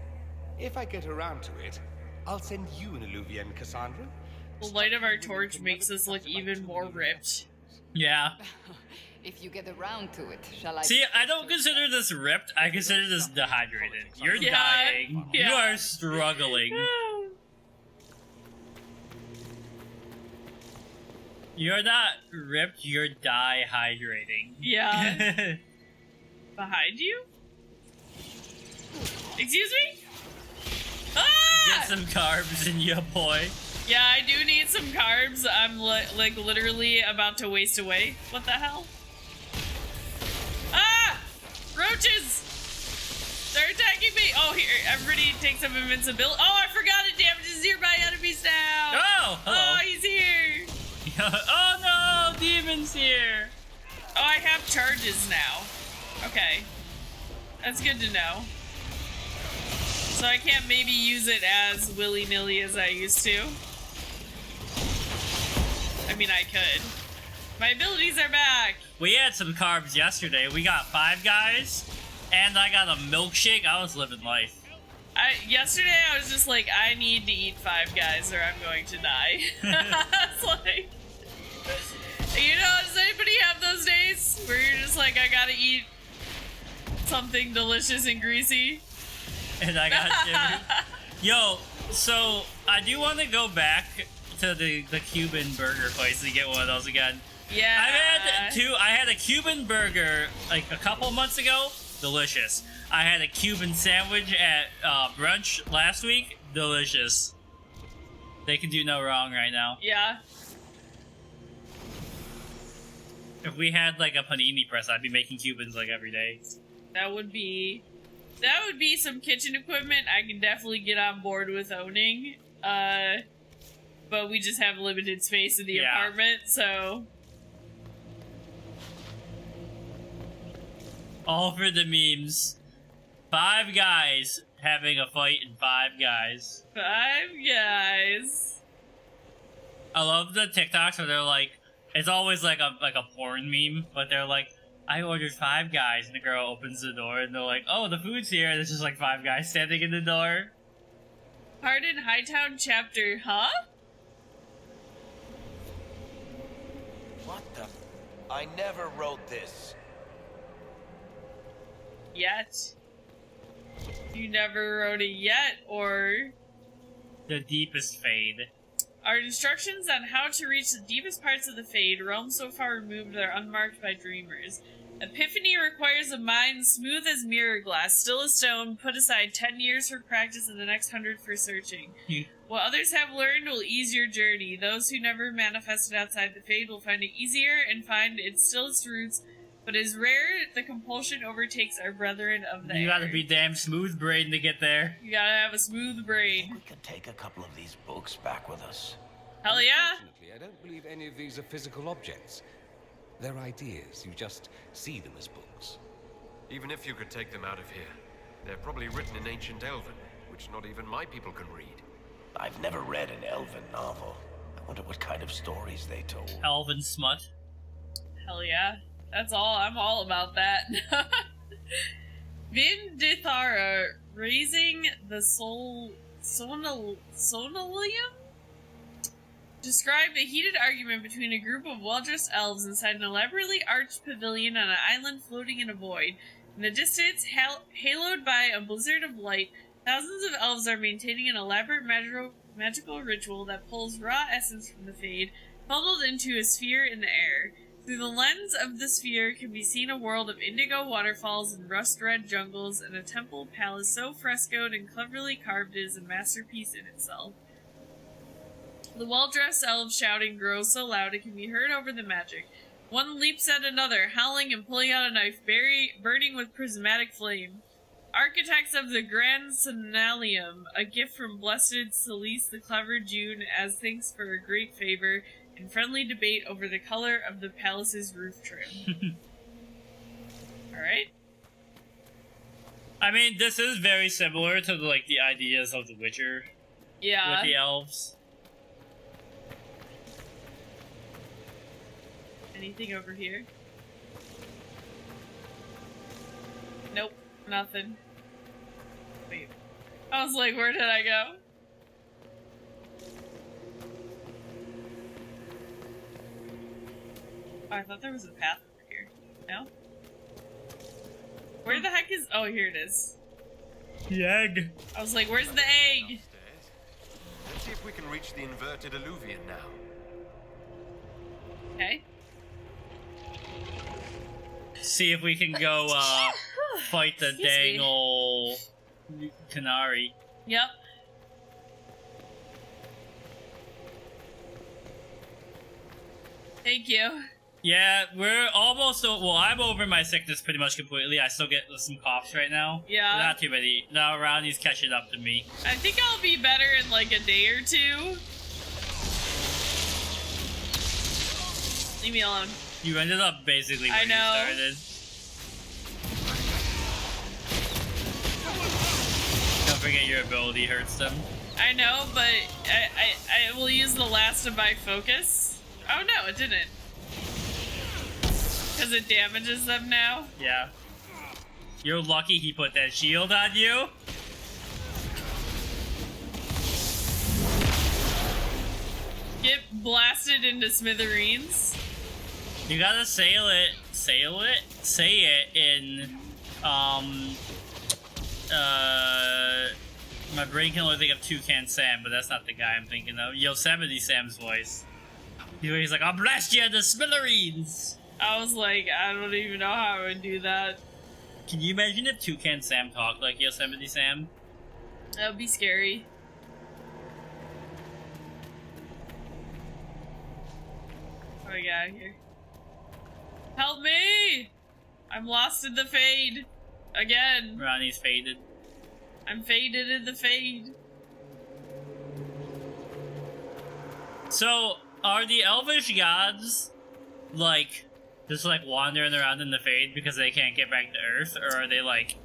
If I get around to it, I'll send you an illuvien, Cassandra. The light of our torch makes us look even more ripped. Yeah. If you get around to it, shall I... See, I don't consider this ripped, I consider this dehydrated. You're dying. Yeah. You are struggling. You're not ripped, you're dehydrating. Yeah. Behind you? Excuse me? Ah! Get some carbs in you, boy. Yeah, I do need some carbs. I'm like literally about to waste away. What the hell? Ah! Roaches! They're attacking me! Oh, here, everybody take some invincibility. Oh, I forgot it damages nearby enemies now! Oh, hello. Oh, he's here! Oh no, demons here! Oh, I have charges now. Okay. That's good to know. So I can't maybe use it as willy-nilly as I used to. I mean, I could. My abilities are back! We had some carbs yesterday. We got 5 guys, and I got a milkshake. I was living life. Yesterday I was just like, I need to eat 5 guys or I'm going to die. It's like... You know, does anybody have those days where you're just like, I gotta eat something delicious and greasy? And I got Yo, so I do want to go back to the Cuban burger place to get one of those again. Yeah. I had a Cuban burger like a couple months ago. Delicious. I had a Cuban sandwich at brunch last week. Delicious. They can do no wrong right now. Yeah. If we had like a panini press, I'd be making Cubans like every day. That would be some kitchen equipment I can definitely get on board with owning. But we just have limited space in the apartment, so. All for the memes. 5 guys having a fight in 5 guys. 5 guys. I love the TikToks where they're like, it's always like a porn meme, but they're like, I ordered 5 guys, and the girl opens the door, and they're like, oh, the food's here, and there's just like 5 guys standing in the door. Pardon Hightown chapter, huh? What the? I never wrote this. Yet. You never wrote it yet, or... The deepest fade. Our instructions on how to reach the deepest parts of the Fade, realms so far removed that are unmarked by dreamers. Epiphany requires a mind smooth as mirror glass, still as stone, put aside 10 years for practice and the next 100 for searching. What others have learned will ease your journey. Those who never manifested outside the Fade will find it easier and find its stillest roots, but is rare the compulsion overtakes our brethren of the You air. gotta be damn smooth brain to get there. You gotta have a smooth brain. We could take a couple of these books back with us. Hell yeah! Unfortunately, I don't believe any of these are physical objects. They're ideas. You just see them as books. Even if you could take them out of here, they're probably written in ancient Elven, which not even my people can read. I've never read an Elven novel. I wonder what kind of stories they told. Elven smut. Hell yeah. That's all. I'm all about that. Vindithara, raising the sonolium? Described a heated argument between a group of well-dressed elves inside an elaborately arched pavilion on an island floating in a void. In the distance, haloed by a blizzard of light, thousands of elves are maintaining an elaborate magical ritual that pulls raw essence from the Fade, funneled into a sphere in the air. Through the lens of the sphere can be seen a world of indigo waterfalls and rust-red jungles, and a temple palace so frescoed and cleverly carved it is a masterpiece in itself. The well-dressed elves shouting grows so loud it can be heard over the magic. One leaps at another, howling and pulling out a knife, burning with prismatic flame. Architects of the Grand Sonalium, a gift from blessed Celeste the clever June as thanks for a great favor, and friendly debate over the color of the palace's roof trim. Alright. I mean, this is very similar to like the ideas of The Witcher. Yeah. With the elves. Anything over here? Nope, nothing. Wait. I was like, where did I go? Oh, I thought there was a path over here. No? Where the heck is... Oh, here it is. The egg. I was like, where's the egg? Let's see if we can reach the inverted alluvion now. Okay. See if we can go, fight the dang ol' Canary. Yep. Thank you. Yeah, we're almost... Well, I'm over my sickness pretty much completely. I still get some coughs right now. Yeah. Not too many. Now Ronnie's catching up to me. I think I'll be better in like a day or two. Leave me alone. You ended up basically where I know. you started. Don't forget your ability hurts them. I know, but I will use the last of my focus. Oh no, it didn't. Because it damages them now? Yeah. You're lucky he put that shield on you. Get blasted into smithereens. You gotta say it in, my brain can only think of Toucan Sam, but that's not the guy I'm thinking of. Yosemite Sam's voice. He's like, I'll blast you into smithereens! I was like, I don't even know how I would do that. Can you imagine if Toucan Sam talked like Yosemite Sam? That would be scary. What do we got here? Help me! I'm lost in the fade. Again. Ronnie's faded. I'm faded in the fade. So, are the Elvish gods, like, just, like, wandering around in the fade because they can't get back to Earth? Or are they, like,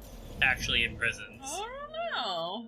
actually imprisoned? I don't know.